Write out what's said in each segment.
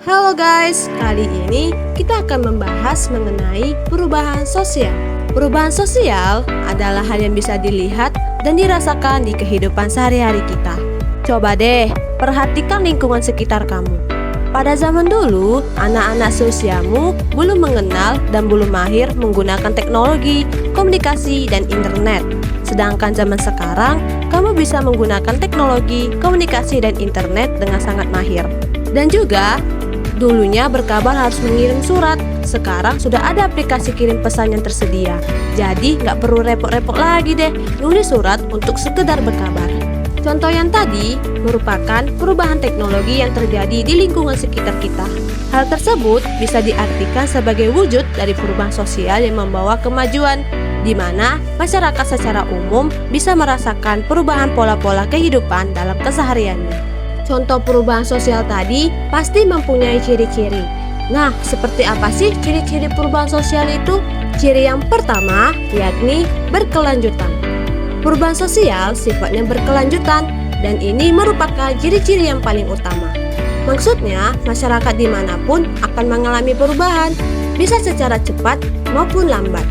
Halo guys, kali ini kita akan membahas mengenai perubahan sosial. Perubahan sosial adalah hal yang bisa dilihat dan dirasakan di kehidupan sehari-hari kita. Coba deh, perhatikan lingkungan sekitar kamu. Pada zaman dulu, anak-anak seusiamu belum mengenal dan belum mahir menggunakan teknologi, komunikasi, dan internet. Sedangkan zaman sekarang, kamu bisa menggunakan teknologi, komunikasi, dan internet dengan sangat mahir. Dan juga, dulunya berkabar harus mengirim surat. Sekarang sudah ada aplikasi kirim pesan yang tersedia. Jadi nggak perlu repot-repot lagi deh nulis surat untuk sekedar berkabar. Contoh yang tadi merupakan perubahan teknologi yang terjadi di lingkungan sekitar kita. Hal tersebut bisa diartikan sebagai wujud dari perubahan sosial yang membawa kemajuan, di mana masyarakat secara umum bisa merasakan perubahan pola-pola kehidupan dalam kesehariannya. Contoh perubahan sosial tadi pasti mempunyai ciri-ciri. Nah, seperti apa sih ciri-ciri perubahan sosial itu? Ciri yang pertama yakni berkelanjutan. Perubahan sosial sifatnya berkelanjutan dan ini merupakan ciri-ciri yang paling utama. Maksudnya, masyarakat dimanapun akan mengalami perubahan, bisa secara cepat maupun lambat.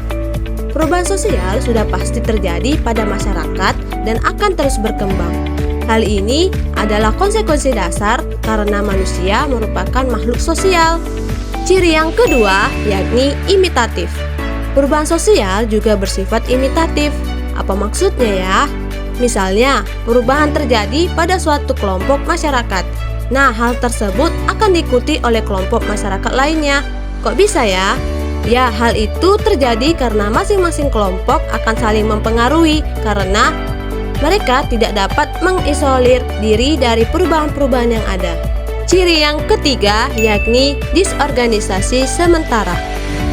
Perubahan sosial sudah pasti terjadi pada masyarakat dan akan terus berkembang. Hal ini adalah konsekuensi dasar karena manusia merupakan makhluk sosial. Ciri yang kedua yakni imitatif. Perubahan sosial juga bersifat imitatif. Apa maksudnya ya? Misalnya, perubahan terjadi pada suatu kelompok masyarakat. Nah, hal tersebut akan diikuti oleh kelompok masyarakat lainnya. Kok bisa ya? Ya, hal itu terjadi karena masing-masing kelompok akan saling mempengaruhi karena mereka tidak dapat mengisolir diri dari perubahan-perubahan yang ada. Ciri yang ketiga yakni disorganisasi sementara.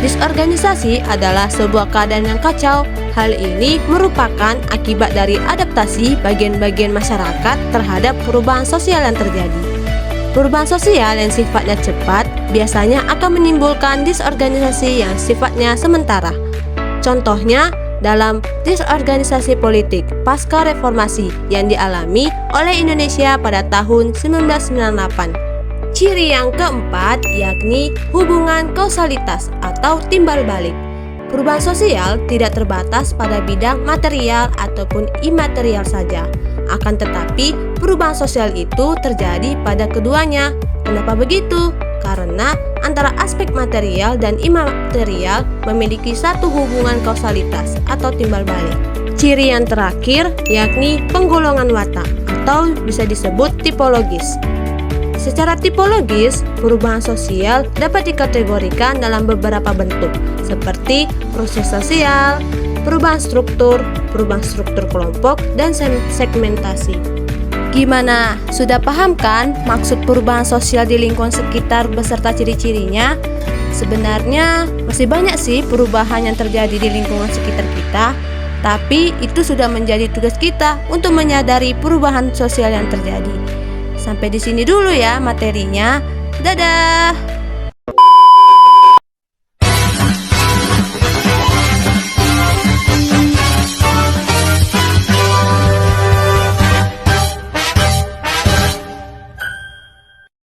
Disorganisasi adalah sebuah keadaan yang kacau. Hal ini merupakan akibat dari adaptasi bagian-bagian masyarakat terhadap perubahan sosial yang terjadi. Perubahan sosial yang sifatnya cepat biasanya akan menimbulkan disorganisasi yang sifatnya sementara. Contohnya, dalam disorganisasi politik pasca reformasi yang dialami oleh Indonesia pada tahun 1998. Ciri yang keempat yakni hubungan kausalitas atau timbal balik. Perubahan sosial tidak terbatas pada bidang material ataupun imaterial saja. Akan tetapi, perubahan sosial itu terjadi pada keduanya. Kenapa begitu? Karena antara aspek material dan imaterial memiliki satu hubungan kausalitas atau timbal balik. Ciri yang terakhir yakni penggolongan watak atau bisa disebut tipologis. Secara tipologis, perubahan sosial dapat dikategorikan dalam beberapa bentuk seperti proses sosial, perubahan struktur kelompok, dan segmentasi. Gimana? Sudah paham kan maksud perubahan sosial di lingkungan sekitar beserta ciri-cirinya? Sebenarnya masih banyak sih perubahan yang terjadi di lingkungan sekitar kita, tapi itu sudah menjadi tugas kita untuk menyadari perubahan sosial yang terjadi. Sampai di sini dulu ya materinya. Dadah!